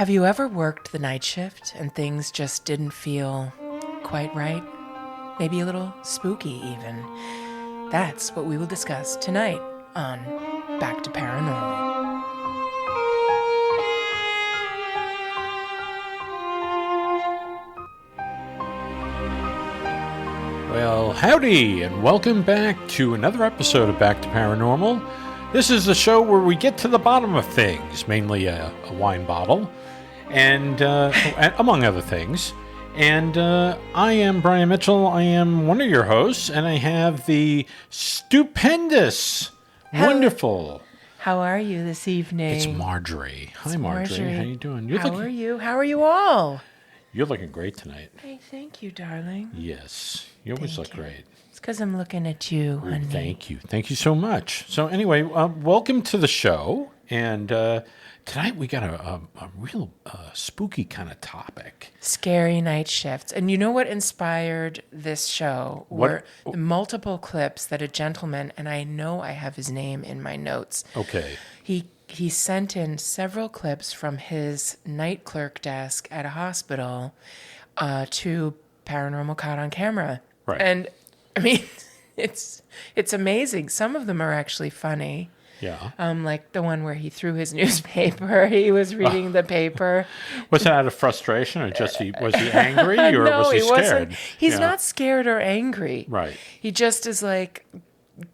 Have you ever worked the night shift and things just didn't feel quite right? Maybe a little spooky, even. That's what we will discuss tonight on Back to Paranormal. Well, howdy, and welcome back to another episode of Back to Paranormal. This is the show where we get to the bottom of things, mainly a wine bottle, and among other things. And I am Brian Mitchell. I am one of your hosts, and I have the stupendous, wonderful. How are you this evening? It's Marjorie. Hi, Marjorie. How you doing? How are you? How are you all? You're looking great tonight. Hey, thank you, darling. Yes, you always look great. It's because I'm looking at you, honey. Thank you. Thank you so much. So anyway, welcome to the show. And tonight we got a real spooky kind of topic. Scary night shifts. And you know what inspired this show? Were the multiple clips that a gentleman, and I know I have his name in my notes. Okay. He sent in several clips from his night clerk desk at a hospital to Paranormal Caught on Camera. Right. And, I mean, it's amazing. Some of them are actually funny. Yeah. Like the one where he threw his newspaper. He was reading the paper. Was it out of frustration, or was he angry, or no, was he scared? Wasn't. He's not scared or angry. Right. He just is like,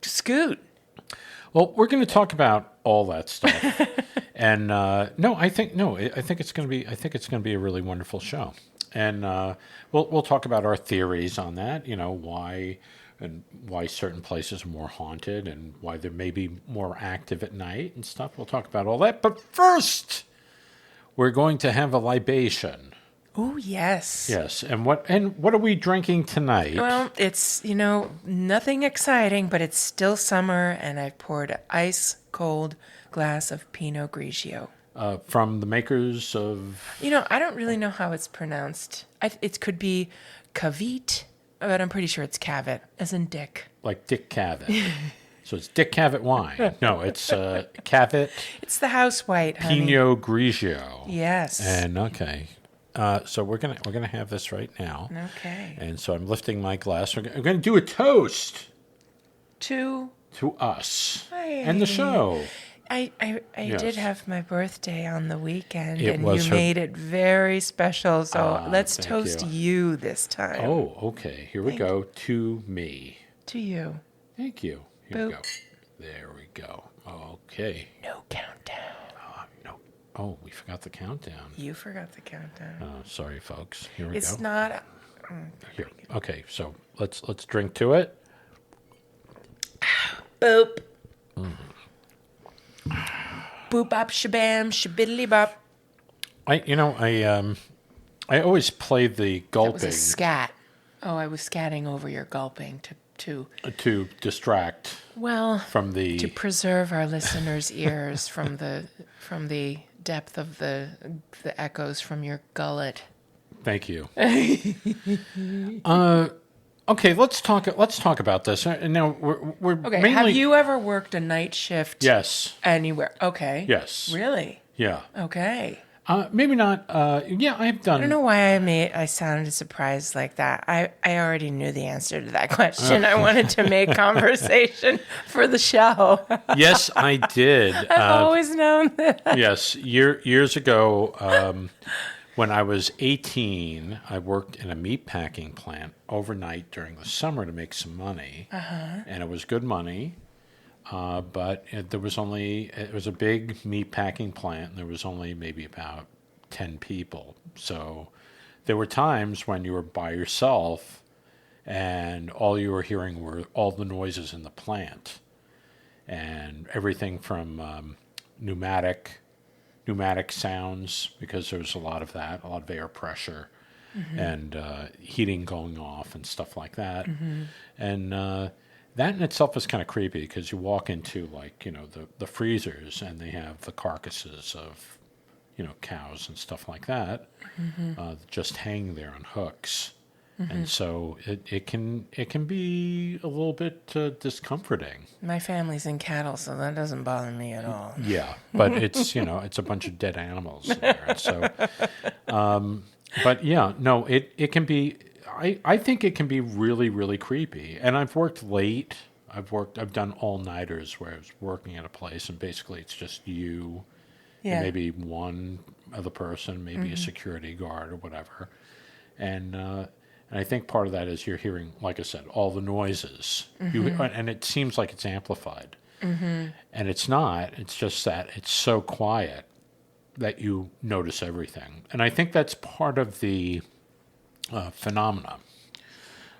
scoot. Well, we're going to talk about all that stuff, and I think it's going to be a really wonderful show, and we'll talk about our theories on that. You know, why certain places are more haunted and why they may be more active at night and stuff. We'll talk about all that, but first, we're going to have a libation. Oh, yes. Yes, and what are we drinking tonight? Well, it's, nothing exciting, but it's still summer, and I've poured an ice-cold glass of Pinot Grigio. From the makers of... I don't really know how it's pronounced. It could be Cavite, but I'm pretty sure it's Cavit, as in Dick. Like Dick Cavett. So it's Dick Cavett wine. No, it's Cavit. It's the house white, honey. Pinot Grigio. Yes. And okay. So we're gonna have this right now. Okay. And so I'm lifting my glass. We're gonna do a toast to us and the show. I Yes. did have my birthday on the weekend, It and was you her- made it very special. So let's thank toast you this time. Oh, okay. Here we go. To me. To you. Thank you. Here Boop. we go. There we go. Okay. No countdown. No. Oh, we forgot the countdown. You forgot the countdown. Oh, sorry, folks. Here we go. It's not. Here. Okay, so let's drink to it. Boop. Boop bop shabam shabiddly bop. I always play the gulping That was a scat. Oh, I was scatting over your gulping to distract from the to preserve our listeners' ears from the depth of the echoes from your gullet. Thank you. Okay, let's talk about this. Now we're okay. mainly... Have you ever worked a night shift? Yes. Anywhere? Okay. Yes. Really? Yeah. Okay. Maybe not. Yeah, I've done. I don't know why I sounded surprised like that. I already knew the answer to that question. I wanted to make conversation for the show. Yes, I did. I've always known that. Yes, years ago, when I was 18, I worked in a meat packing plant overnight during the summer to make some money, and it was good money. But it was a big meat packing plant, and there was only maybe about 10 people. So there were times when you were by yourself and all you were hearing were all the noises in the plant, and everything from pneumatic sounds, because there was a lot of air pressure, and heating going off and stuff like that. And that in itself is kind of creepy, because you walk into the freezers, and they have the carcasses of cows and stuff like that, just hanging there on hooks. And so it can be a little bit discomforting. My family's in cattle, so that doesn't bother me at all. Yeah, but it's it's a bunch of dead animals there. And so, but yeah, no, it can be. I think it can be really, really creepy. And I've worked late. I've done all-nighters where I was working at a place and basically it's just you and maybe one other person, maybe a security guard or whatever. And I think part of that is you're hearing, like I said, all the noises. And it seems like it's amplified. And it's not. It's just that it's so quiet that you notice everything. And I think that's part of the phenomena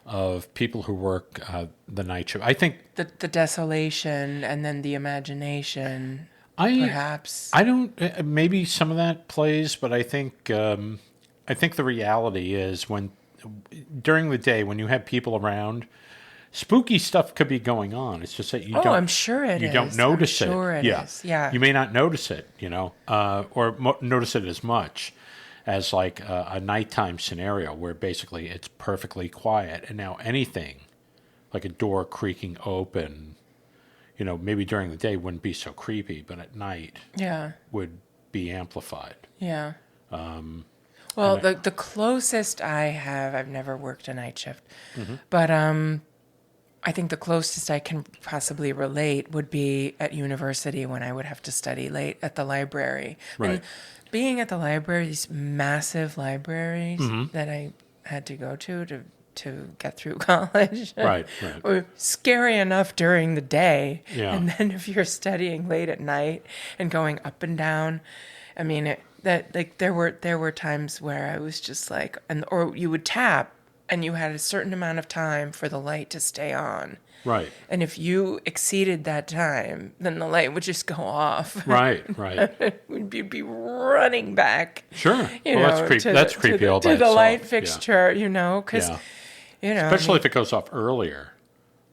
of people who work the night shift. I think the desolation and then the imagination, perhaps. I don't. Maybe some of that plays, but I think the reality is when during the day when you have people around, spooky stuff could be going on. It's just that you don't. I'm sure you don't notice it. Sure it is. Yeah. You may not notice it. Or notice it as much as like a nighttime scenario where basically it's perfectly quiet, and now anything, like a door creaking open, maybe during the day wouldn't be so creepy, but at night, would be amplified. Yeah. Well, the closest I have, I've never worked a night shift, but I think the closest I can possibly relate would be at university when I would have to study late at the library. Right. And being at the library, these massive libraries that I had to go to get through college, right. were scary enough during the day. Yeah. And then if you're studying late at night and going up and down, I mean, there were times where I was just like, or you would tap and you had a certain amount of time for the light to stay on. Right. And if you exceeded that time, then the light would just go off. Right. You'd be running back. Sure. That's creepy. That's creepy all by itself. To the light fixture, because, especially if it goes off earlier.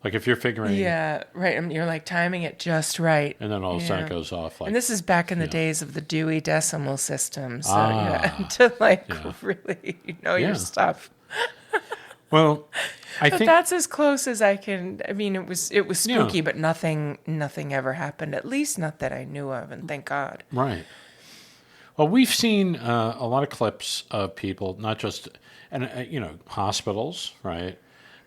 Like if you're figuring. Yeah, right. And you're like timing it just right. And then all of a sudden it goes off. Like, and this is back in the days of the Dewey Decimal System. So you had to really your stuff. Well, I think that's as close as I can. I mean, it was spooky, but nothing ever happened. At least not that I knew of, and thank God. Right. Well, we've seen a lot of clips of people, not just hospitals, right,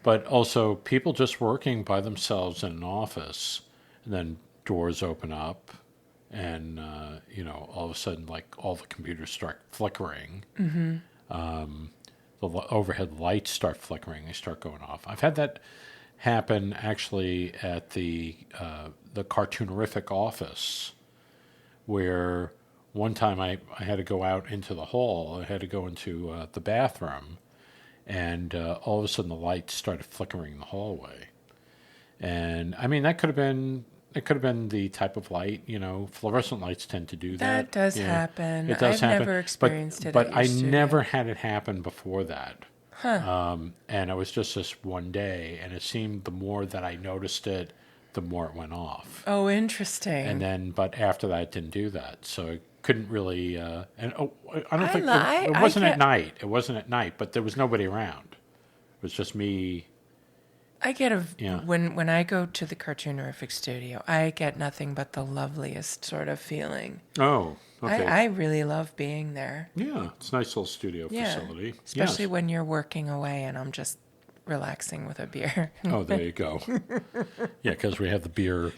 but also people just working by themselves in an office, and then doors open up, and all of a sudden, like all the computers start flickering. The overhead lights start flickering. They start going off. I've had that happen actually at the Cartoonerific office, where one time I had to go out into the hall. I had to go into the bathroom, and all of a sudden the lights started flickering in the hallway. And I mean, that could have been. It could have been the type of light, fluorescent lights tend to do that. That does happen. It does happen. I've never experienced it. But I never had it happen before that. And it was just this one day, and it seemed the more that I noticed it, the more it went off. Oh, interesting. But after that, it didn't do that. So it couldn't really, I don't think, it wasn't at night. It wasn't at night, but there was nobody around. It was just me. I get when I go to the Cartoonerific studio, I get nothing but the loveliest sort of feeling. Oh, okay. I really love being there. Yeah, it's a nice little studio facility. Especially when you're working away and I'm just relaxing with a beer. Oh, there you go. Yeah, because we have the beer.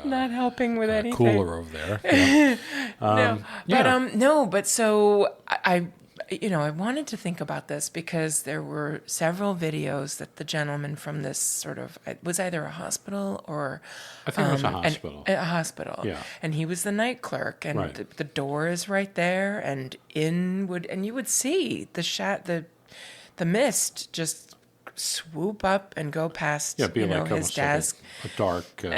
Not helping with anything. Cooler over there. Yeah. But so I wanted to think about this because there were several videos that the gentleman from this sort of, it was either a hospital or... I think it was a hospital. A hospital. Yeah. And he was the night clerk, and the door is right there, and you would see the mist just swoop up and go past his desk. Like a dark thing.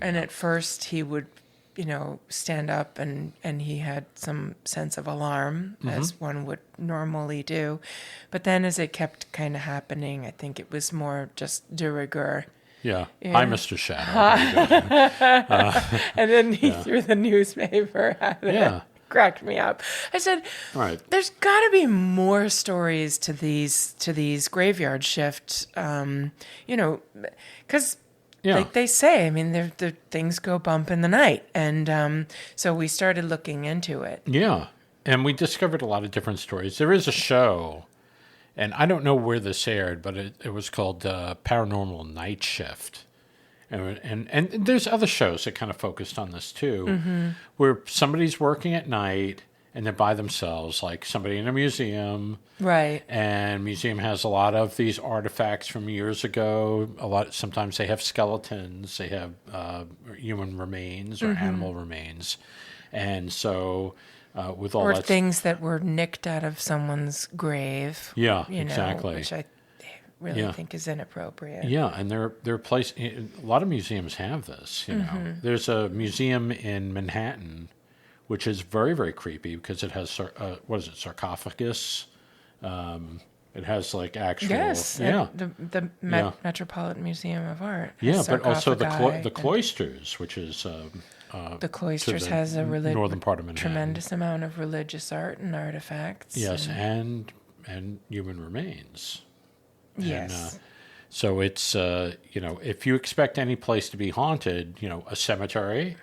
And at first he would stand up and he had some sense of alarm, as one would normally do. But then as it kept kind of happening, I think it was more just de rigueur. Yeah. Hi, Mr. Shadow. And then he threw the newspaper at it. Yeah. cracked me up. I said, Right. "There's got to be more stories to these graveyard shift, because Yeah. like they say, I mean, the things go bump in the night, and so we started looking into it. Yeah. And we discovered a lot of different stories. There is a show, and I don't know where this aired, but it was called Paranormal Night Shift. And there's other shows that kind of focused on this too, where somebody's working at night and they're by themselves, like somebody in a museum. Right. And museum has a lot of these artifacts from years ago. Sometimes they have skeletons, they have human remains or animal remains, and so with all Or that things that were nicked out of someone's grave. Yeah, you know, exactly. Which I really think is inappropriate. Yeah, and they're a lot of museums have this. You know, there's a museum in Manhattan, which is very, very creepy because it has sarcophagus. It has like actual the Metropolitan Museum of Art. Yeah, but also the sarcophagi cloisters, which is the cloisters to the has a northern part of Manhattan. tremendous amount of religious art and artifacts. Yes, and human remains. Yes. And, so it's if you expect any place to be haunted, a cemetery,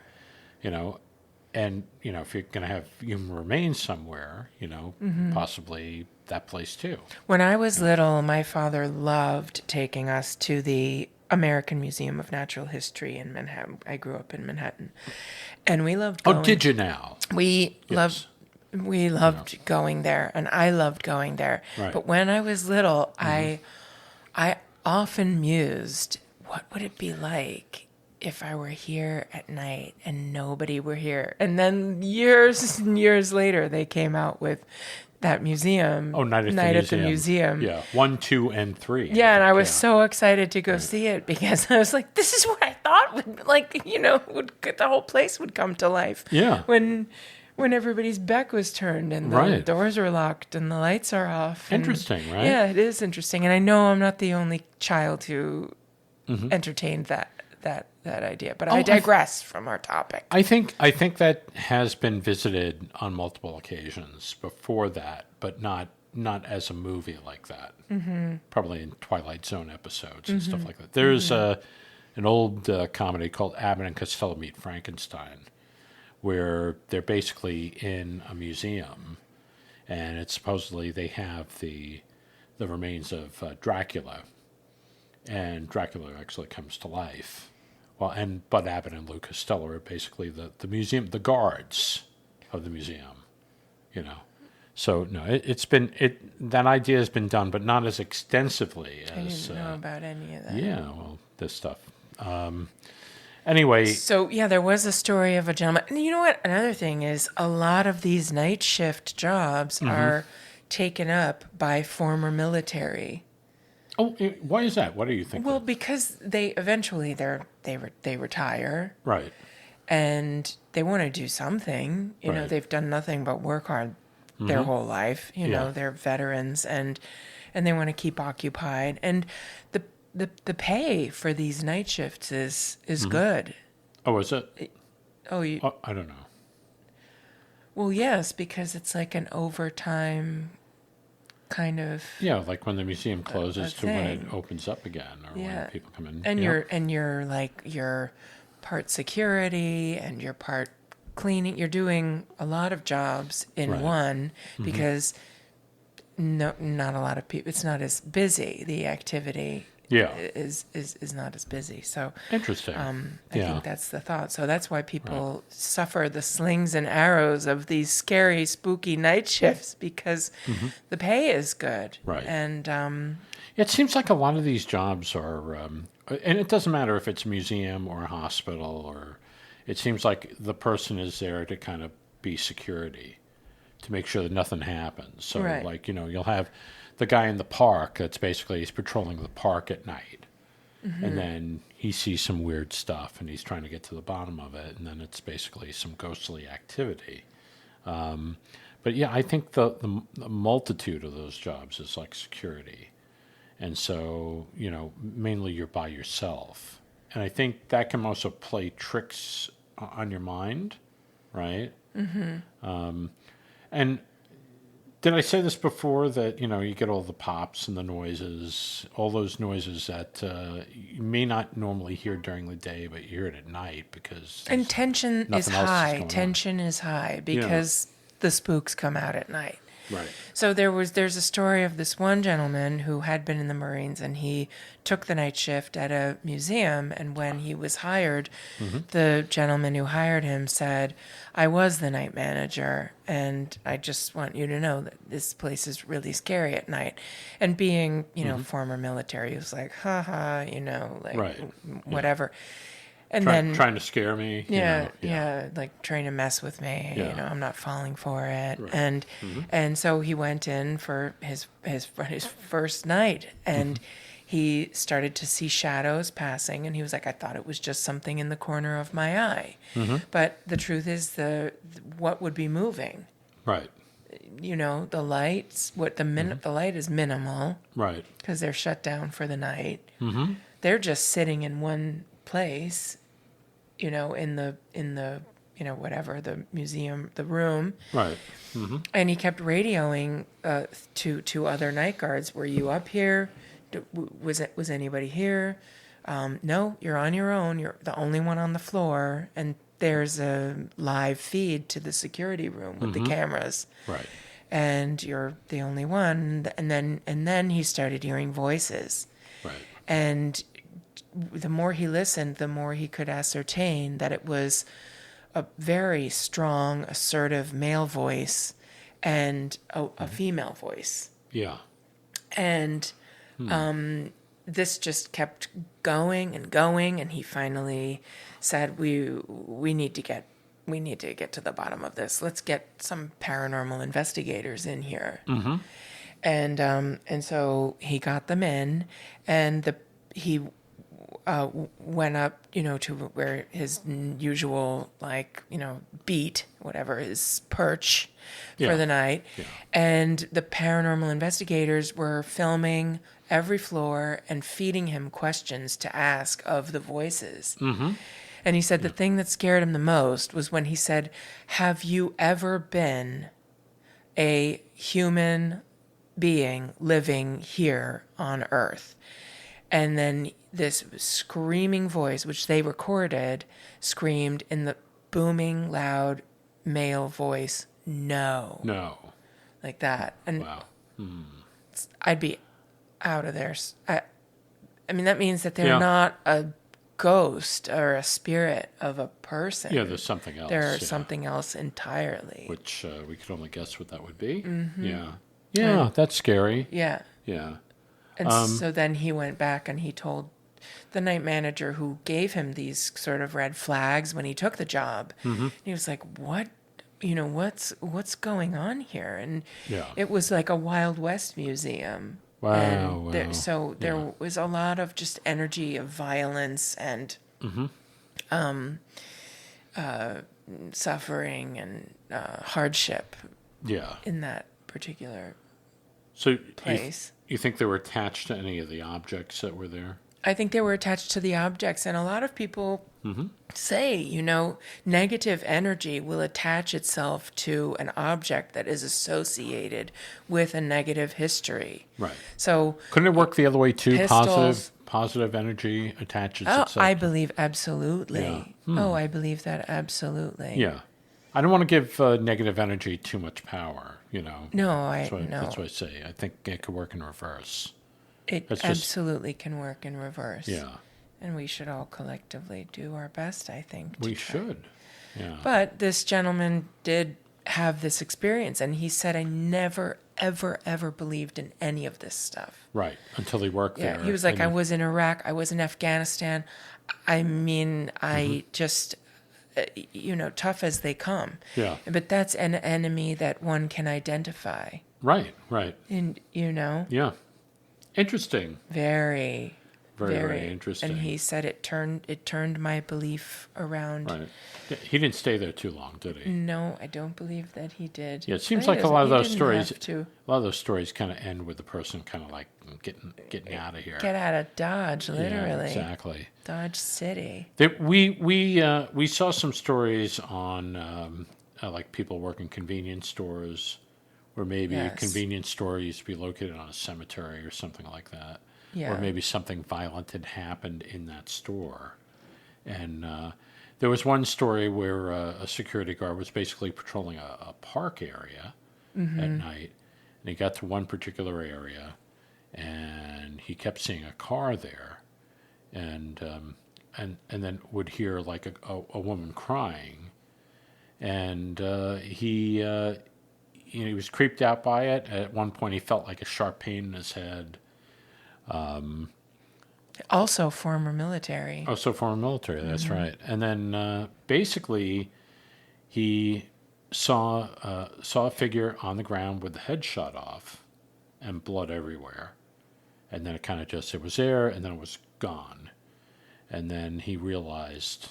and if you're going to have human remains somewhere, possibly that place too. When I was little, my father loved taking us to the American Museum of Natural History in Manhattan. I grew up in Manhattan, and we loved going. Oh, did you now? We Yes. loved going there, and I loved going there. Right. But when I was little, I often mused, what would it be like if I were here at night and nobody were here? And then years and years later, they came out with that museum. Oh, Night at the Museum. Yeah, 1, 2, and 3. Yeah, and I was so excited to go see it because I was like, this is what I thought the whole place would come to life. Yeah. When everybody's back was turned and the Right. doors are locked and the lights are off. Interesting, right? Yeah, it is interesting. And I know I'm not the only child who entertained that idea, but I digress from our topic. I think that has been visited on multiple occasions before that, but not as a movie like that. Mm-hmm. Probably in Twilight Zone episodes and stuff like that. There's an old comedy called Abbott and Costello Meet Frankenstein, where they're basically in a museum, and it's supposedly they have the remains of Dracula, and Dracula actually comes to life. Well, and Bud Abbott and Lou Costello are basically the museum, the guards of the museum, So no, that idea has been done, but not as extensively as. I didn't know about any of that. Yeah, well, this stuff. Anyway. So, yeah, there was a story of a gentleman. And you know what? Another thing is a lot of these night shift jobs are taken up by former military. Oh, why is that? What do you think? Well, because they eventually they retire. Right. And they want to do something. You know, Right. they've done nothing but work hard their whole life. You know, they're veterans and they want to keep occupied. And the pay for these night shifts is good. Oh, is it? Oh, I don't know. Well, yes, because it's like an overtime kind of. Yeah, like when the museum closes to when it thing. opens up again, or when people come in. And you're like you're part security and you're part cleaning. You're doing a lot of jobs in one because not a lot of people. It's not as busy. The activity. Is not as busy. So Interesting. I think that's the thought. So that's why people suffer the slings and arrows of these scary, spooky night shifts because the pay is good. Right. And It seems like a lot of these jobs are, and it doesn't matter if it's a museum or a hospital, or it seems like the person is there to kind of be security, to make sure that nothing happens. So, like, you'll have the guy in the park that's basically he's patrolling the park at night, and then he sees some weird stuff, and he's trying to get to the bottom of it, and then it's basically some ghostly activity. But yeah, I think the multitude of those jobs is like security. And so, mainly you're by yourself. And I think that can also play tricks on your mind, right? And did I say this before that, you get all the pops and the noises, all those noises that you may not normally hear during the day, but you hear it at night because And tension is nothing else is high. going on. Tension is high because the spooks come out at night. Right. So there's a story of this one gentleman who had been in the Marines, and he took the night shift at a museum, and when he was hired, the gentleman who hired him said, "I was the night manager, and I just want you to know that this place is really scary at night." And being, former military, he was like, haha, like Right. whatever. And trying to scare me. Yeah, like trying to mess with me. Yeah. I'm not falling for it. Right. And so he went in for his first night, and he started to see shadows passing, and he was like, "I thought it was just something in the corner of my eye," but the truth is, what would be moving? Right. The lights. The light is minimal, Right. because they're shut down for the night. They're just sitting in one place, in the whatever, the museum, the room. Right. And he kept radioing to other night guards. "Were you up here? Was anybody here? No, you're on your own. You're the only one on the floor." And there's a live feed to the security room with the cameras. Right. And you're the only one. And then he started hearing voices. Right. And the more he listened, the more he could ascertain that it was a very strong, assertive male voice and a female voice. Yeah. And this just kept going and going, and he finally said, "We need to get to the bottom of this. Let's get some paranormal investigators in here." And so he got them in, and he went up, to where his usual, beat, whatever, his perch for the night. Yeah. And the paranormal investigators were filming every floor and feeding him questions to ask of the voices. And he said the thing that scared him the most was when he said, "Have you ever been a human being living here on Earth?" And then this screaming voice, which they recorded, screamed in the booming, loud male voice, "No." No. Like that. And Wow. I'd be out of there. I mean, that means that they're Yeah. not a ghost or a spirit of a person. Yeah, there's something else. They're something else entirely. Which we could only guess what that would be. Yeah. Yeah, that's scary. Yeah. Yeah. And so then he went back and he told the night manager, who gave him these sort of red flags when he took the job. He was like, "What? What's going on here?" And it was like a Wild West museum. Wow. And Wow. there was a lot of just energy of violence and suffering and hardship Yeah. in that particular So place. you think they were attached to any of the objects that were there? I think they were attached to the objects, and a lot of people say, negative energy will attach itself to an object that is associated with a negative history. Right. So Couldn't it work the other way too? pistols- Positive energy attaches Oh, itself. I believe absolutely. Yeah. Oh, I believe that absolutely. Yeah. I don't want to give negative energy too much power, No, That's what no. I say. I think it could work in reverse. It That's just- absolutely can work in reverse. Yeah. And we should all collectively do our best, I think. to We try. should. Yeah. But this gentleman did have this experience, and he said, "I never, ever, ever believed in any of this stuff." Right. Until he worked Yeah, there. he was like, and "I was in Iraq, I was in Afghanistan. I mean, I just, tough as they come." Yeah. But that's an enemy that one can identify. Right. Right. And, Yeah. Interesting. very. Very interesting. And he said it turned my belief around. Right. He didn't stay there too long, did he? No, I don't believe that he did. Yeah, it seems But like a lot of he those didn't stories. have to. A lot of those stories kind of end with the person kind of like getting out of here. Get out of Dodge, literally. Yeah, exactly. Dodge City. We saw some stories on like people working convenience stores, or maybe a Yes. convenience store used to be located on a cemetery or something like that. Yeah. Or maybe something violent had happened in that store. And there was one story where a security guard was basically patrolling a park area at night, and he got to one particular area, and he kept seeing a car there, and then would hear like a woman crying, and he was creeped out by it. At one point, he felt like a sharp pain in his head. Also former military. Oh, so former military, that's right. And then basically, he saw a figure on the ground with the head shot off, and blood everywhere. And then it was there, and then it was gone. And then he realized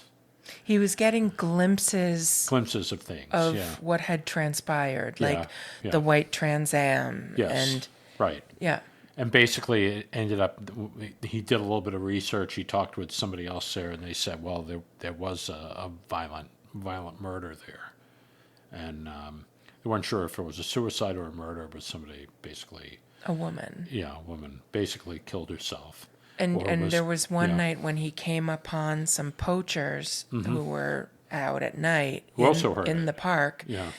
He was getting glimpses of things. of Yeah. what had transpired, like Yeah, yeah. the white Trans Am. Yes. And Right. yeah. And basically, it ended up. He did a little bit of research. He talked with somebody else there, and they said, "Well, there was a violent murder there," and they weren't sure if it was a suicide or a murder, but somebody basically, A woman. a woman basically killed herself. And there was one yeah. night when he came upon some poachers who were out at night Who also heard in it. the park, Yeah,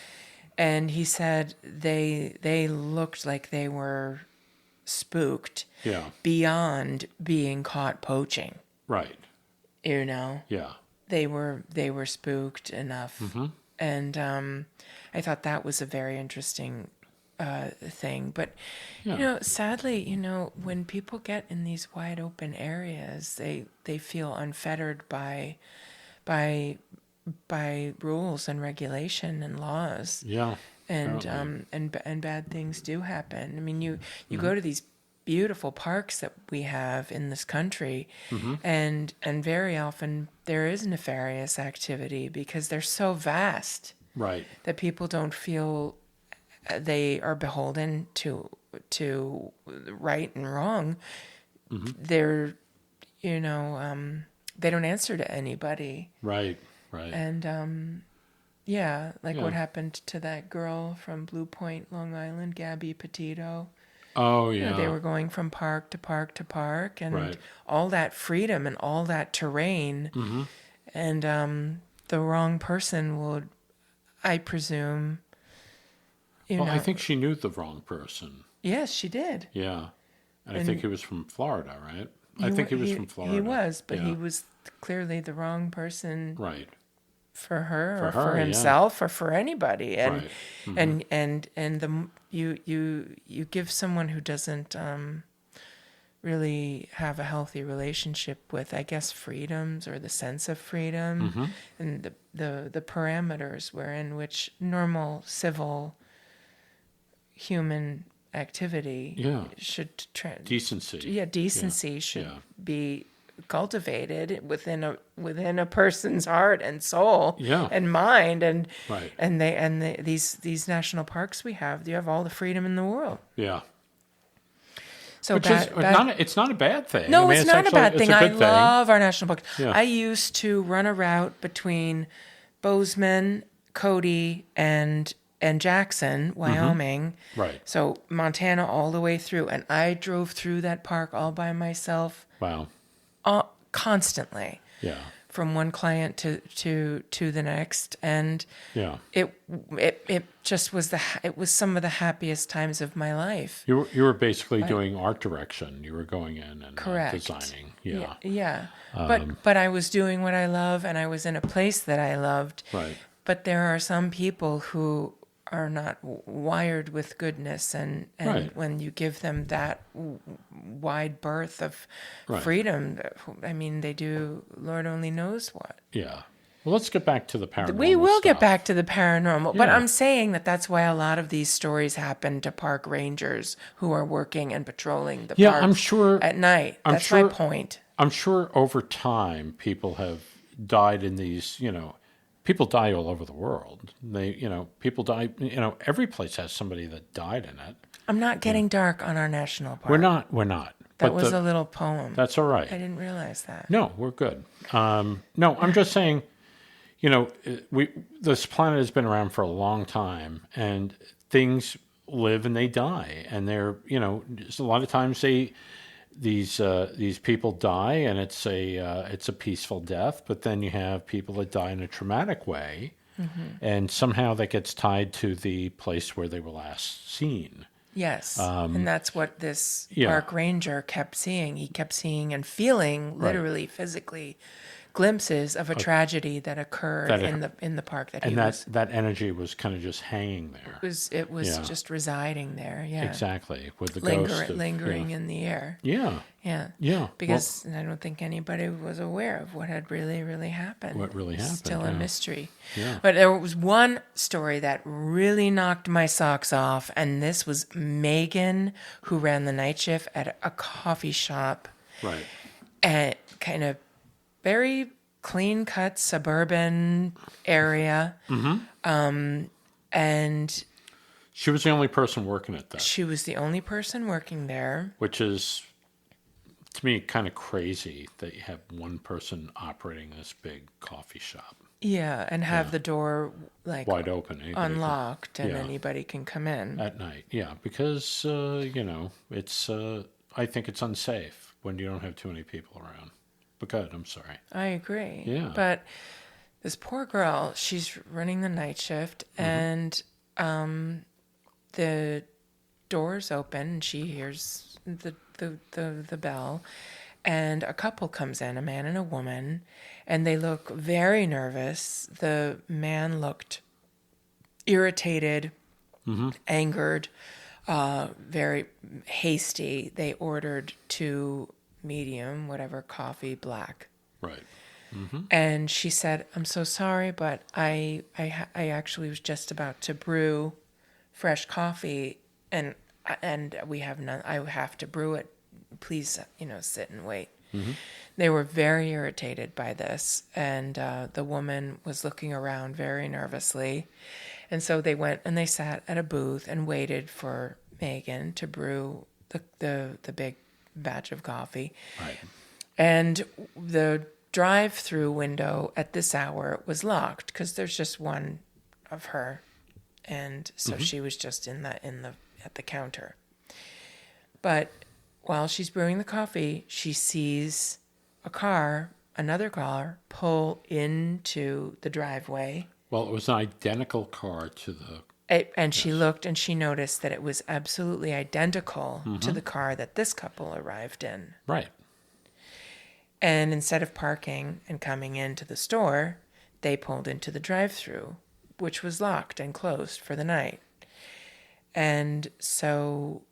and he said they looked like they were spooked yeah, beyond being caught poaching. right, You know, yeah, they were spooked enough, and I thought that was a very interesting thing. But yeah, sadly, when people get in these wide open areas, they feel unfettered by rules and regulation and laws. yeah. And apparently. and bad things do happen. I mean, you go to these beautiful parks that we have in this country, and very often there is nefarious activity because they're so vast Right. that people don't feel they are beholden to right and wrong. They're they don't answer to anybody. Right. Right. And like Yeah. what happened to that girl from Blue Point, Long Island, Gabby Petito. Oh You yeah. know, they were going from park to park to park, and Right. all that freedom and all that terrain. And the wrong person would, I presume, Well, I think she knew the wrong person. Yes, she did. Yeah. And I think he was from Florida, right? I He think he wa- was from Florida. He was, but Yeah. he was clearly the wrong person Right. for her, For or her, for yeah. himself, or for anybody. And Right. and you give someone who doesn't really have a healthy relationship with, I guess, freedoms or the sense of freedom and the parameters wherein which normal civil human activity Yeah. should Decency. decency should Yeah. be cultivated within a person's heart and soul Yeah. and mind, and Right. these national parks we have, you have all the freedom in the world. Yeah. So Which is it's not a bad thing. no, I mean, it's not a actually- bad it's thing. a I good thing. love our national parks. Yeah. I used to run a route between Bozeman, Cody, and Jackson, Wyoming. Right. So Montana all the way through, and I drove through that park all by myself, Wow. constantly, Yeah. from one client to the next, and Yeah. it just was it was some of the happiest times of my life. You were basically doing art direction. You were going in and Correct. designing. Yeah. Yeah. But I was doing what I love, and I was in a place that I loved. Right. But there are some people who are not wired with goodness, and Right. when you give them that wide berth of Right. freedom, I mean, they do Lord only knows what. Yeah. Well, let's get back to the paranormal. We will get stuff. back to the paranormal, but Yeah. I'm saying that's why a lot of these stories happen to park rangers who are working and patrolling the Yeah, I'm parks sure. at night. I'm That's sure- my point. I'm sure over time people have died in these, people die all over the world. People die, every place has somebody that died in it. I'm not getting dark on our national park. We're not. That But was a little poem. That's all right. I didn't realize that. No, we're good. No, I'm just saying, this planet has been around for a long time, and things live and they die, and they're, just a lot of times these people die, and it's a peaceful death. But then you have people that die in a traumatic way, and somehow that gets tied to the place where they were last seen. Yes, and that's what this yeah. park ranger kept seeing. He kept seeing and feeling, literally, physically, glimpses of a tragedy that occurred in the park that energy was kind of just hanging there. It was just residing there. Yeah, exactly, with the ghost lingering in the air. Yeah, yeah. Because I don't think anybody was aware of what had really happened. What really happened? Still a mystery. Yeah. But there was one story that really knocked my socks off, and this was Megan, who ran the night shift at a coffee shop. Right. And kind of very clean-cut suburban area. And she was the only person working at that. She was the only person working there. Which is, to me, kind of crazy that you have one person operating this big coffee shop. Yeah, and have the door wide open, unlocked, and anybody can come in at night. Yeah, because it's I think it's unsafe when you don't have too many people around. But good, I'm sorry. I agree. Yeah. But this poor girl, she's running the night shift, and the door's open, and she hears the bell, and a couple comes in, a man and a woman, and they look very nervous. The man looked irritated, angered, very hasty. They ordered 2 medium, whatever, coffee, black. Right. And she said, "I'm so sorry, but I actually was just about to brew fresh coffee, and we have none. I have to brew it. Please, sit and wait." They were very irritated by this, and the woman was looking around very nervously, and so they went and they sat at a booth and waited for Megan to brew the big batch of coffee. Right. And the drive-through window at this hour was locked because there's just one of her, and so she was just at the counter. But while she's brewing the coffee, she sees another car, pull into the driveway. Well, it was an identical car to the. And she looked and she noticed that it was absolutely identical to the car that this couple arrived in. Right. And instead of parking and coming into the store, they pulled into the drive-thru, which was locked and closed for the night. And so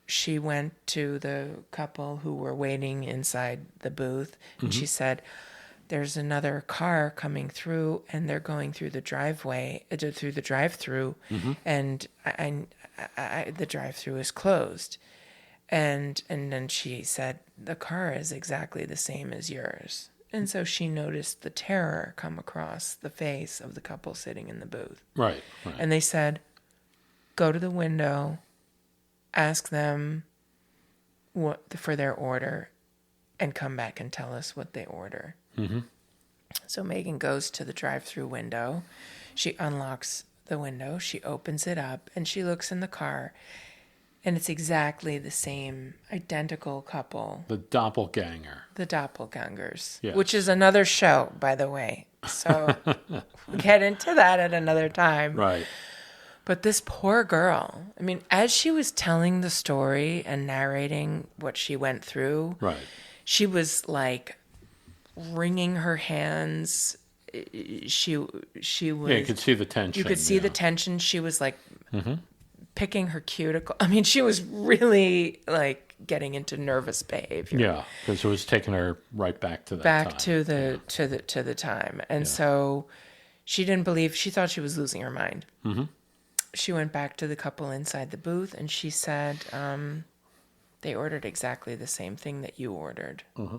she went to the couple who were waiting inside the booth, and she said, "There's another car coming through, and they're going through the driveway, through the drive-thru, and the drive-thru is closed." And then she said, "The car is exactly the same as yours." And so she noticed the terror come across the face of the couple sitting in the booth. Right. And they said, "Go to the window, ask them for their order, and come back and tell us what they order." So Megan goes to the drive-through window. She unlocks the window. She opens it up, and she looks in the car. And it's exactly the same, identical couple. The doppelganger. The doppelgangers. Yes. Which is another show, by the way. So we'll get into that at another time. Right. But this poor girl, I mean, as she was telling the story and narrating what she went through, Right. she was like wringing her hands. She was. Yeah, you could see the tension. You could see the tension. She was like picking her cuticle. I mean, she was really like getting into nervous behavior. Yeah, because it was taking her right back to that Back time. to the time. And so she didn't believe, she thought she was losing her mind. Mm-hmm. She went back to the couple inside the booth and she said, they ordered exactly the same thing that you ordered. Mm-hmm.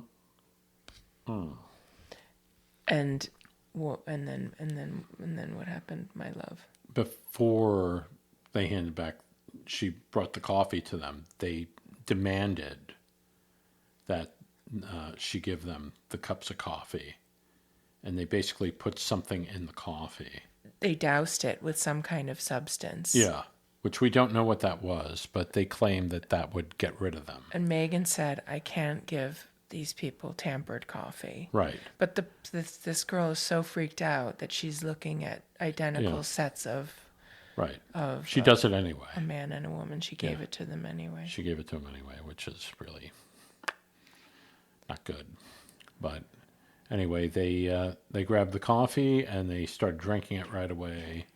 And then what happened, my love? Before they handed back, she brought the coffee to them. They demanded that she give them the cups of coffee, and they basically put something in the coffee. They doused it with some kind of substance. Yeah, which we don't know what that was, but they claimed that that would get rid of them. And Megan said, I can't give these people tampered coffee. Right. But this girl is so freaked out that she's looking at identical sets of... Right. She does it anyway. A man and a woman. She gave it to them anyway. She gave it to him anyway, which is really not good. But anyway, they grabbed the coffee and they started drinking it right away.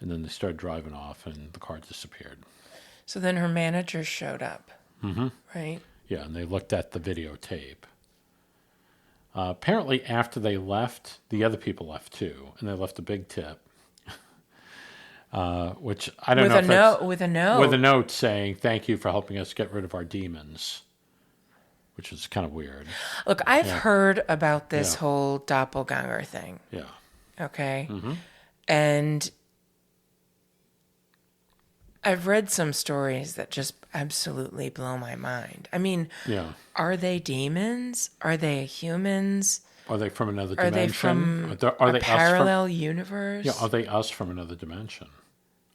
And then they started driving off and the car disappeared. So then her manager showed up. Mm-hmm. Right? Yeah, and they looked at the videotape. Apparently after they left, the other people left too. And they left a big tip. Which I don't know if with a note. With a note saying, thank you for helping us get rid of our demons. Which is kind of weird. Look, I've heard about this whole doppelganger thing. Yeah. Okay? Mm-hmm. And I've read some stories that just absolutely blow my mind. I mean, are they demons? Are they humans? Are they from another dimension? Are they from are a parallel universe? Yeah, are they us from another dimension?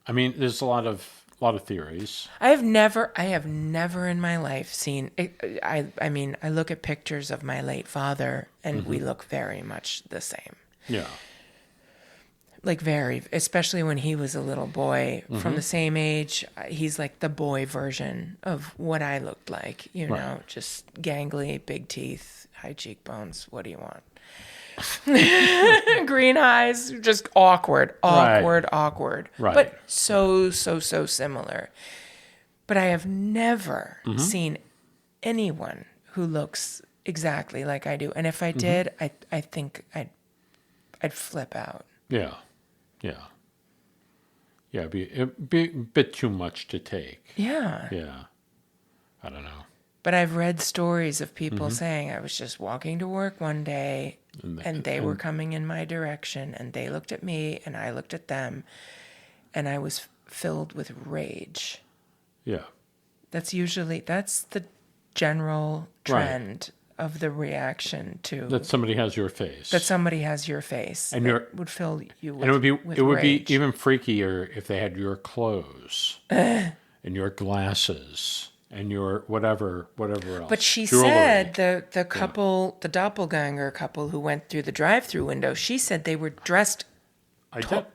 I mean, there's a lot of theories. I have never in my life seen. I mean, I look at pictures of my late father, and we look very much the same. Yeah. Like especially when he was a little boy, from the same age. He's like the boy version of what I looked like. You know, just gangly, big teeth, high cheekbones. What do you want? Green eyes, just awkward. Right. But so similar. But I have never seen anyone who looks exactly like I do. And if I did, I think I'd flip out. Yeah. It'd be a bit too much to take. Yeah. Yeah. I don't know. But I've read stories of people saying, I was just walking to work one day and they were coming in my direction and they looked at me and I looked at them and I was filled with rage. Yeah. That's the general trend of the reaction to... That somebody has your face. And would fill you with And it would be rage. even freakier if they had your clothes and your glasses and your whatever else. But she jewelry. said the couple, the doppelganger couple who went through the drive-through window, she said they were dressed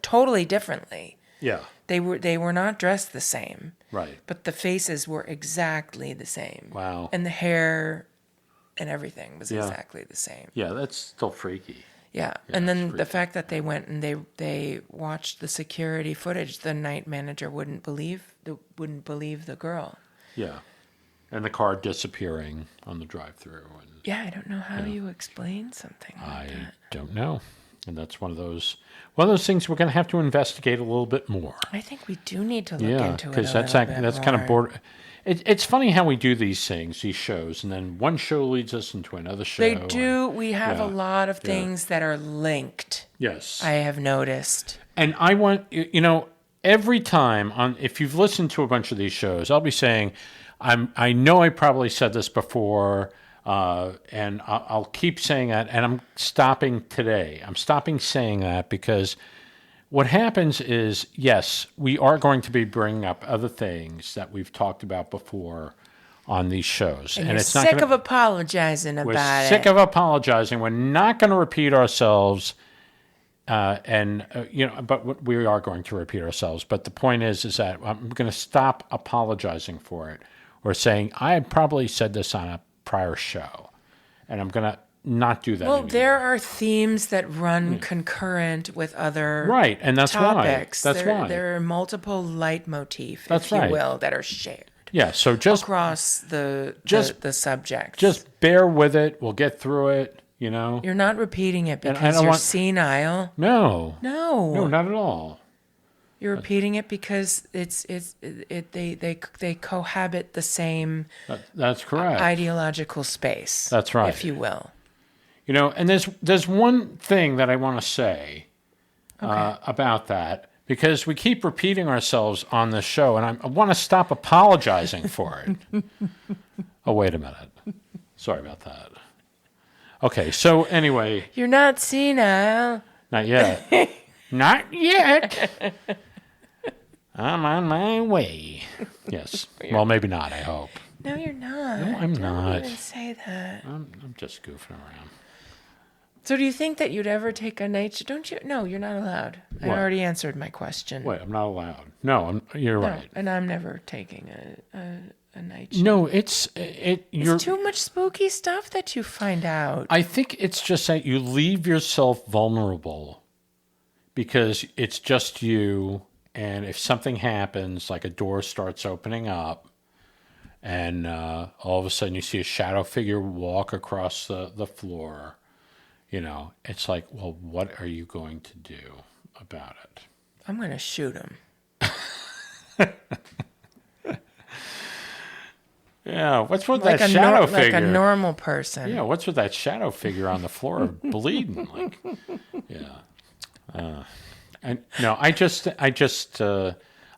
totally differently. Yeah. They were not dressed the same. Right. But the faces were exactly the same. Wow. And the hair and everything was exactly the same. Yeah, that's still freaky. Yeah. And then the fact that they went and they watched the security footage, the night manager wouldn't believe the girl. Yeah. And the car disappearing on the drive-through. Yeah, I don't know how you explain something like that. I don't know. And that's one of those things we're going to have to investigate a little bit more. I think we do need to look into it a little bit that's kind of bored. It's funny how we do these things, these shows, and then one show leads us into another show. They do. We have a lot of things that are linked. Yes. I have noticed. And I want, every time if you've listened to a bunch of these shows, I'll be saying, I know I probably said this before, and I'll keep saying that, and I'm stopping today. I'm stopping saying that because what happens is, yes, we are going to be bringing up other things that we've talked about before on these shows. And it's not sick of apologizing about it. We're sick of apologizing. We're not going to repeat ourselves. But we are going to repeat ourselves. But the point is that I'm going to stop apologizing for it or saying, I probably said this on a prior show. And I'm going to not do that Well, anymore. there are themes that run concurrent with other Right, and that's topics. why. That's why. There are multiple leitmotif, That's if you right. will, that are shared. Yeah, so just across the subject. Just bear with it. We'll get through it, you know. You're not repeating it And I because don't you're want- senile. No, No, not at all. You're repeating it because they cohabit the same That's correct. ideological space. That's right. if you will. You know, and there's one thing that I want to say about that, because we keep repeating ourselves on this show, and I want to stop apologizing for it. Oh, wait a minute. Sorry about that. Okay, so anyway. You're not senile. Not yet. Not yet. I'm on my way. Yes. Well, maybe not, I hope. No, you're not. No, I'm not. Don't even say that. I'm just goofing around. So do you think that you'd ever take a night shift? Don't you? No, you're not allowed. What? I already answered my question. Wait, I'm not allowed. No, you're right. And I'm never taking a night shift. No, it's too much spooky stuff that you find out. I think it's just that you leave yourself vulnerable because it's just you, and if something happens, like a door starts opening up, and all of a sudden you see a shadow figure walk across the floor, you know, it's like, well, what are you going to do about it? I'm going to shoot him. Yeah, what's with that shadow figure? Like a normal person. Yeah, what's with that shadow figure on the floor bleeding? Like, yeah. And no,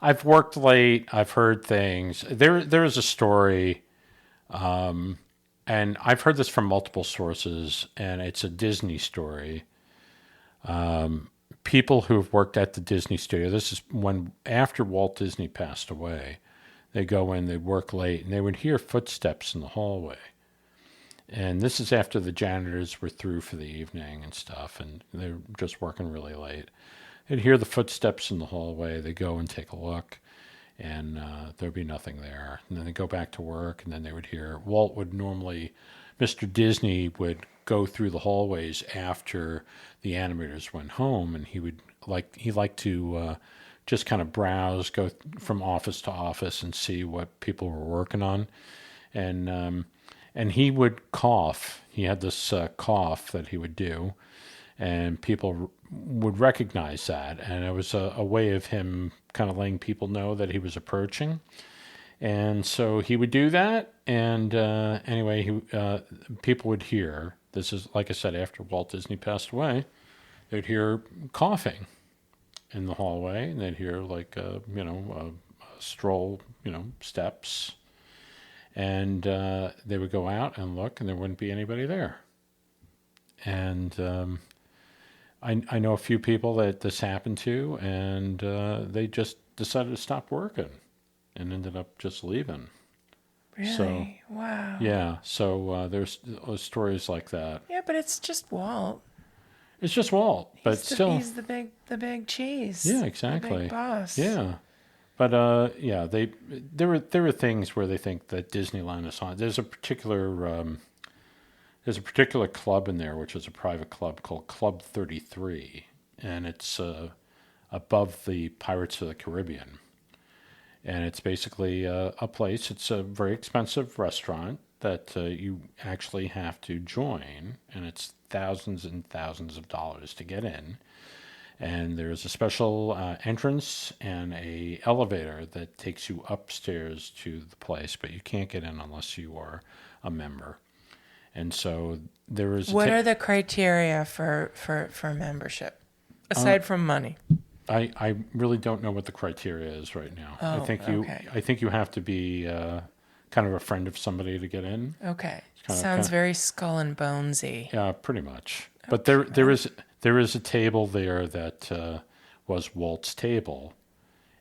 I've worked late. I've heard things. There is a story, and I've heard this from multiple sources, and it's a Disney story. People who've worked at the Disney studio. This is after Walt Disney passed away. They go in, they work late, and they would hear footsteps in the hallway. And this is after the janitors were through for the evening and stuff, and they're just working really late. They'd hear the footsteps in the hallway. They go and take a look, and there'd be nothing there. And then they go back to work, and then they would hear Mr. Disney would go through the hallways after the animators went home, and he liked to just kind of browse, go from office to office and see what people were working on. And he would cough. He had this cough that he would do, and people would recognize that. And it was a way of him kind of letting people know that he was approaching. And so he would do that. And anyway, people would hear, this is, like I said, after Walt Disney passed away, they'd hear coughing in the hallway, and they'd hear like a stroll, steps, and they would go out and look, and there wouldn't be anybody there. And I know a few people that this happened to, and they just decided to stop working and ended up just leaving. Really? So, wow. Yeah. So there's stories like that. Yeah, but it's just Walt. It's just Walt, but still, he's the big cheese. Yeah, exactly. The big boss. Yeah, but yeah, there were things where they think that Disneyland is haunted. There's a particular club in there, which is a private club called Club 33, and it's above the Pirates of the Caribbean, and it's basically a place. It's a very expensive restaurant that you actually have to join, and it's thousands and thousands of dollars to get in. And there's a special entrance and a elevator that takes you upstairs to the place, but you can't get in unless you are a member. And so there is. What are the criteria for membership aside from money? I really don't know what the criteria is right now. Oh, I think you have to be kind of a friend of somebody to get in. Okay. Sounds very Skull and Bonesy. Yeah, pretty much. But there is a table there that was Walt's table,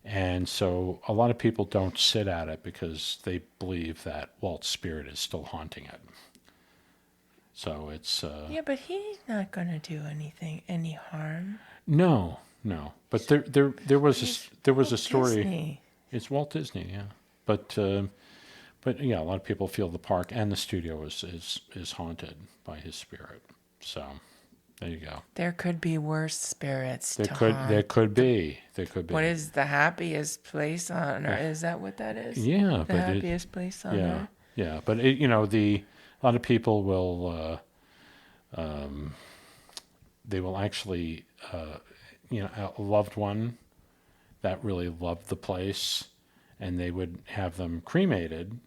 and so a lot of people don't sit at it because they believe that Walt's spirit is still haunting it. So it's yeah, but he's not going to do any harm. No. But there was a story. Disney. It's Walt Disney, yeah. But yeah, a lot of people feel the park and the studio is haunted by his spirit. So there you go. There could be worse spirits There to could haunt. there could be there could be. What is the happiest place on earth? Is that what that is? Yeah, The but happiest place on yeah, earth? yeah, but a lot of people will they will actually a loved one that really loved the place, and they would have them cremated,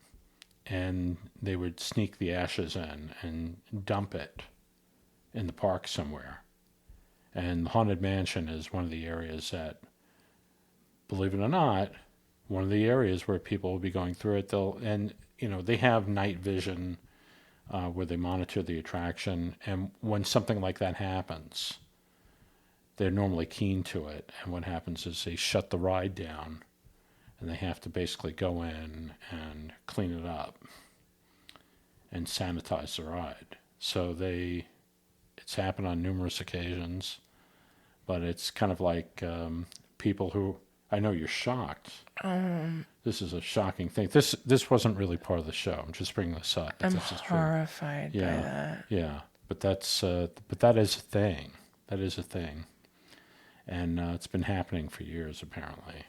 and they would sneak the ashes in and dump it in the park somewhere. And the Haunted Mansion is one of the areas that, believe it or not, one of the areas where people will be going through it. They have night vision where they monitor the attraction, and when something like that happens, they're normally keen to it. And what happens is they shut the ride down, and they have to basically go in and clean it up and sanitize the ride. So it's happened on numerous occasions, but it's kind of like people who, I know you're shocked. This is a shocking thing. This wasn't really part of the show. I'm just bringing this up. I'm this is true. horrified by that. Yeah, but that is a thing. That is a thing, and it's been happening for years apparently.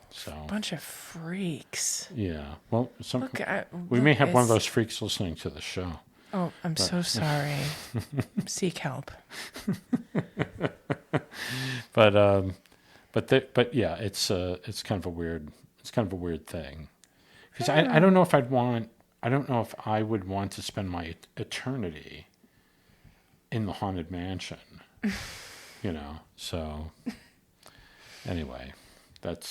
So Bunch of freaks. yeah. Well, we look, may have one of those freaks listening to the show. Oh, I'm so sorry. Seek help. But yeah, it's kind of a weird thing, because I don't know if I don't know if I would want to spend my eternity in the Haunted Mansion, So anyway, but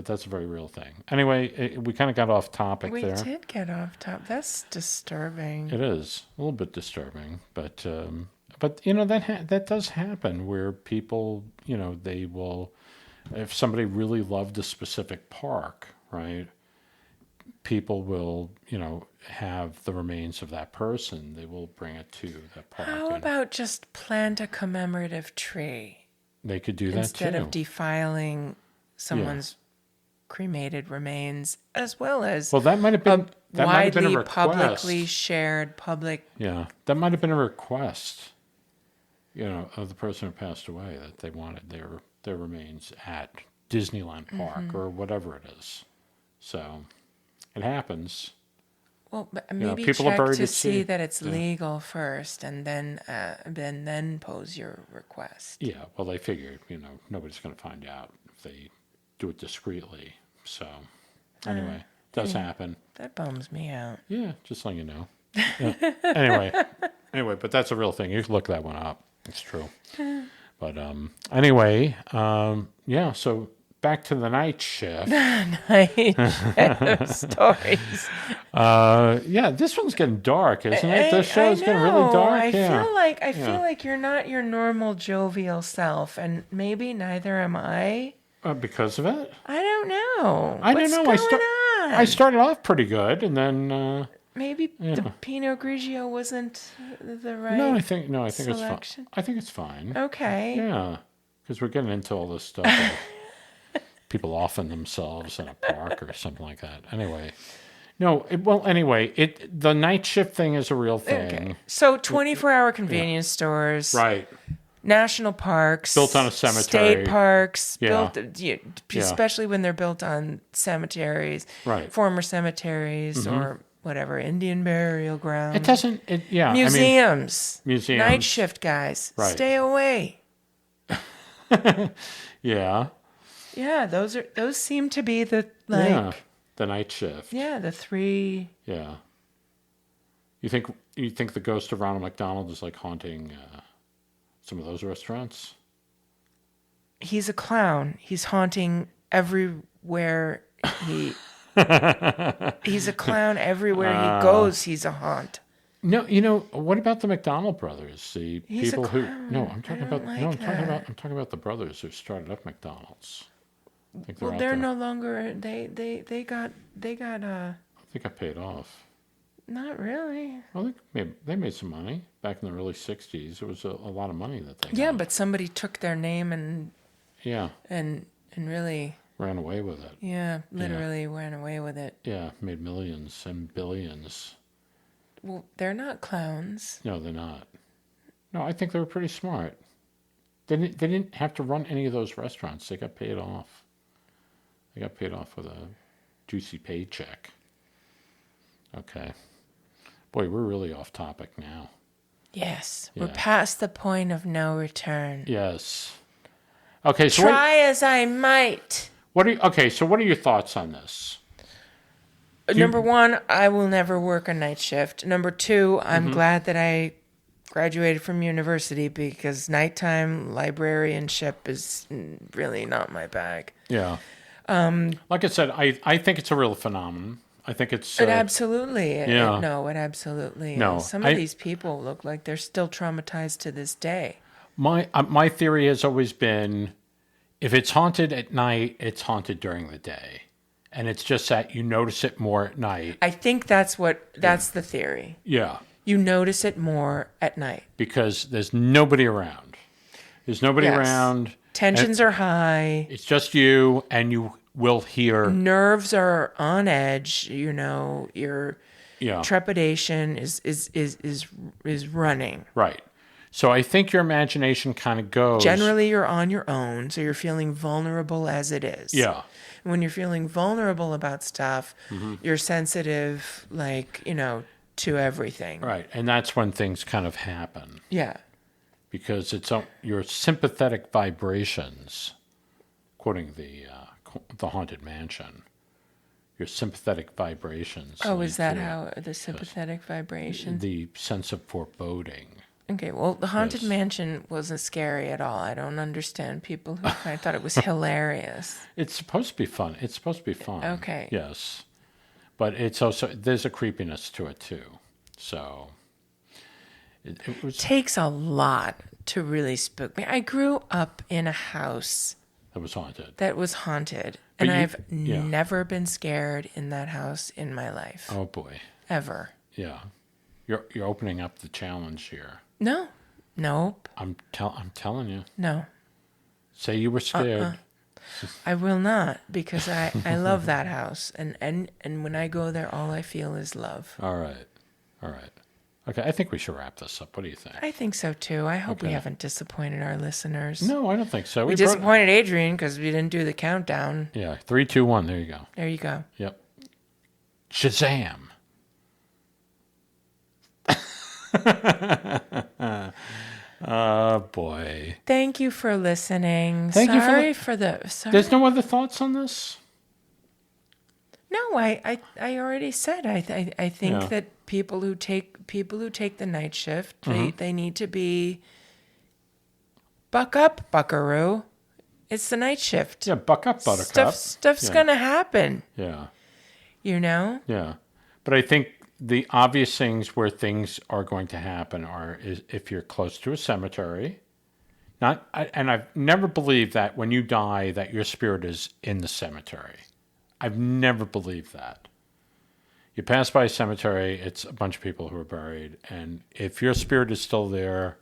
that's a very real thing. Anyway, we kind of got off topic there. We did get off topic. That's disturbing. It is a little bit disturbing, but that does happen where people, they will, if somebody really loved a specific park, right? People will, have the remains of that person. They will bring it to that park. How about just plant a commemorative tree? They could do that instead too. of defiling someone's cremated remains, as well as that might have been widely a request. publicly shared public. Yeah, that might have been a request, of the person who passed away, that they wanted their remains at Disneyland Park or whatever it is. So it happens. Well, maybe people are check buried to at see sea. that it's legal first, and then pose your request. Yeah, well, they figured, nobody's going to find out if they do it discreetly. So anyway, it does happen. That bums me out. Yeah, just letting you know. Yeah. Anyway, but that's a real thing. You can look that one up. It's true. But anyway, yeah. So back to the night shift. Night shift stories. Yeah, this one's getting dark, isn't it? This show's getting really dark. I feel like you're not your normal jovial self, and maybe neither am I. Because of it? I don't know. I What's don't know. Going on? I started off pretty good, and then maybe the Pinot Grigio wasn't the right. I think selection? it's fine. I think it's fine. Okay. Yeah, because we're getting into all this stuff. Like people offing themselves in a park or something like that. Anyway, the night shift thing is a real thing. Okay. So 24-hour convenience stores. Right. National parks. Built on a cemetery. State parks. Yeah. Especially when they're built on cemeteries. Right. Former cemeteries or whatever, Indian burial grounds. It doesn't, Museums. Museums. Night shift guys. Right. Stay away. Yeah. Yeah, those seem to be the the night shift. Yeah, the three. Yeah. You think the ghost of Ronald McDonald is like haunting some of those restaurants? He's a clown. He's haunting everywhere he's a clown everywhere he goes. He's a haunt. No, what about the McDonald brothers? The He's people a who clown. no, I'm talking about like no, I'm that. talking about the brothers who started up McDonald's. I think Well, out they're there. no longer. They got. I think I paid off. Not really. Well, they made some money back in the early '60s. It was a lot of money that they Yeah, got. but somebody took their name and Yeah. really ran away with it. Yeah, literally ran away with it. Yeah, made millions and billions. Well, they're not clowns. No, they're not. No, I think they were pretty smart. They didn't have to run any of those restaurants. They got paid off. They got paid off with a juicy paycheck. Okay. Boy, we're really off topic now. Yes, Yeah. we're past the point of no return. Yes. Okay, so Try as I might. so what are your thoughts on this? Number one, I will never work a night shift. Number two, I'm glad that I graduated from university because nighttime librarianship is really not my bag. Yeah. Like I said, I think it's a real phenomenon. I think it's... It absolutely. Yeah. It absolutely No, is. Some of these people look like they're still traumatized to this day. My theory has always been, if it's haunted at night, it's haunted during the day. And it's just that you notice it more at night. I think that's the theory. Yeah. You notice it more at night. Because there's nobody around. There's nobody around. Tensions are high. It's just you, and you will hear... Nerves are on edge. You know, your trepidation is running. Right. So I think your imagination kind of goes... Generally, you're on your own, so you're feeling vulnerable as it is. Yeah. When you're feeling vulnerable about stuff, you're sensitive, to everything. Right. And that's when things kind of happen. Yeah. Because it's your sympathetic vibrations, quoting the Haunted Mansion, your sympathetic vibrations. Oh, is that how the sympathetic vibrations? The sense of foreboding. Okay, well, the Haunted Mansion wasn't scary at all. I don't understand people who I thought it was hilarious. It's supposed to be fun. Okay. Yes. But it's also, there's a creepiness to it too. So it takes a lot to really spook me. I grew up in a house that was haunted. And I've never been scared in that house in my life. Oh boy. Ever. Yeah. You're opening up the challenge here. No. Nope. I'm telling you. No. Say you were scared. I will not, because I love that house, and when I go there, all I feel is love. All right. Okay, I think we should wrap this up. What do you think? I think so too. I hope we haven't disappointed our listeners. No, I don't think so. We disappointed Adrian because we didn't do the countdown. Yeah, 3, 2, 1. There you go. There you go. Yep. Shazam. Oh boy. Thank you for listening. Sorry. There's no other thoughts on this? No, I already said I think that people who take the night shift, they need to be buck up, buckaroo. It's the night shift. Yeah, buck up, buttercup. Stuff's gonna happen. Yeah. You know? Yeah. But I think the obvious things where things are going to happen is if you're close to a cemetery. And I've never believed that when you die that your spirit is in the cemetery. I've never believed that. You pass by a cemetery, it's a bunch of people who are buried, and if your spirit is still there,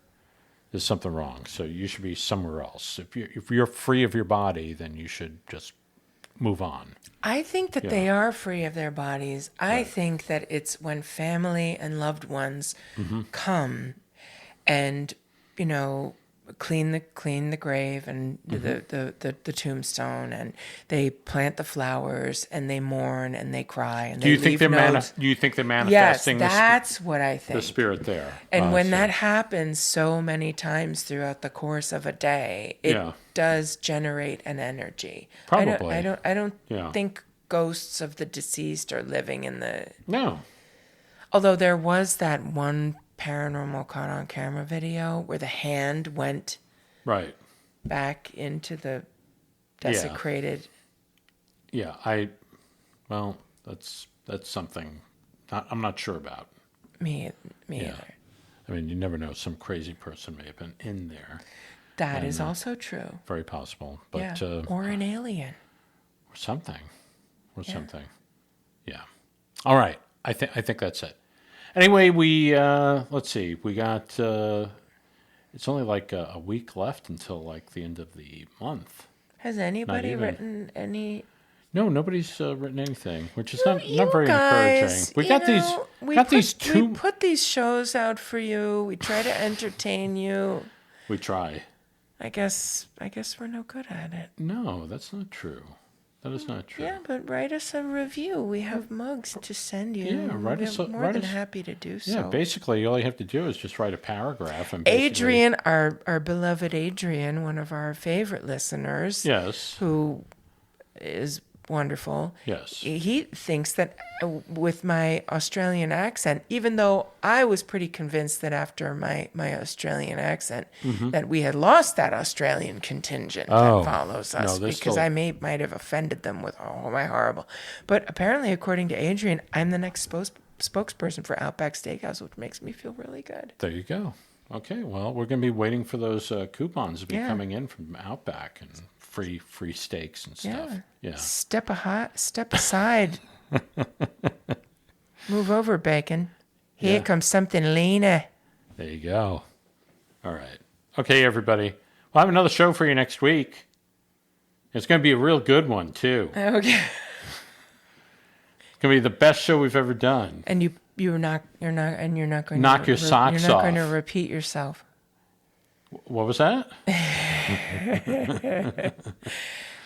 there's something wrong. So you should be somewhere else. If you're free of your body, then you should just move on. I think that they are free of their bodies. I think that it's when family and loved ones come and, clean the grave and the tombstone, and they plant the flowers and they mourn and they cry and they leave notes. Do you think they're manifesting? Yes, that's what I think. The spirit there. And when that happens so many times throughout the course of a day, it does generate an energy. Probably. I don't think ghosts of the deceased are living in the... No. Although there was that one paranormal caught on camera video where the hand went back into the desecrated... Yeah, that's something I'm not sure about. Me either. I mean, you never know. Some crazy person may have been in there. That is also true. Very possible. But, or an alien. Or something. Yeah. All right. I think that's it. Anyway, let's see. We got, it's only like a week left until like the end of the month. Has anybody even. written any? No, nobody's written anything, which is You not very guys, encouraging. We you got know, these two. We put these shows out for you. We try to entertain you. We try. I guess we're no good at it. No, that's not true. That is not true. Yeah, but write us a review. We have mugs to send you. Yeah, write us. We're more than happy to do so. Yeah, basically, all you have to do is just write a paragraph and basically, Adrian, our beloved Adrian, one of our favorite listeners, yes, who is wonderful. yes, He thinks that with my Australian accent, even though I was pretty convinced that after my Australian accent that we had lost that Australian contingent that follows us, because I might have offended them with my horrible. But apparently, according to Adrian, I'm the next spokesperson for Outback Steakhouse, which makes me feel really good. there you go. Okay, well, we're going to be waiting for those coupons to be coming in from Outback and free steaks and stuff. Yeah. Step aside. Move over, bacon. Here comes something leaner. There you go. All right. Okay, everybody. We'll have another show for you next week. It's going to be a real good one, too. Okay. It's going to be the best show we've ever done. And you're not going to knock your socks off. You're not going to repeat yourself. What was that?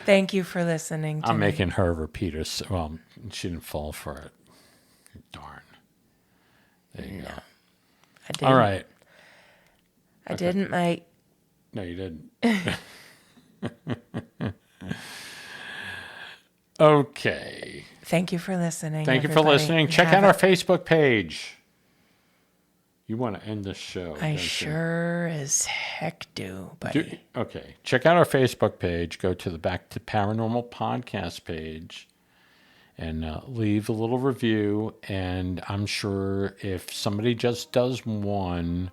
Thank you for listening to I'm me. making her repeat her. Well, she didn't fall for it. Darn. There you go. I didn't. All right. I didn't, mate. No, you didn't. Okay. Thank you for listening. Thank you for everybody. listening. Check out our Facebook page. You want to end this show. I sure as heck do, buddy. Okay. Check out our Facebook page. Go to the Back to Paranormal podcast page and leave a little review. And I'm sure if somebody just does one,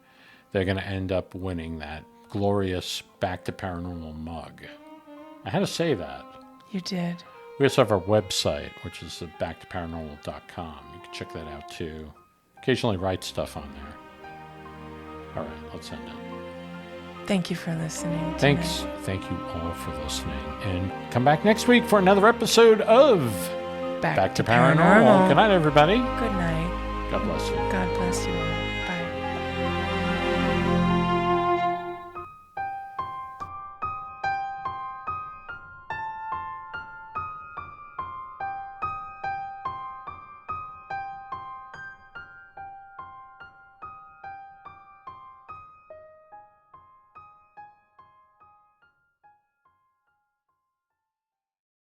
they're going to end up winning that glorious Back to Paranormal mug. I had to say that. You did. We also have our website, which is backtoparanormal.com. You can check that out too. Occasionally write stuff on there. All right, let's end it. Thank you for listening. Thanks. Thank you all for listening. And come back next week for another episode of Back to Paranormal. Good night, everybody. Good night. God bless you. God bless you all.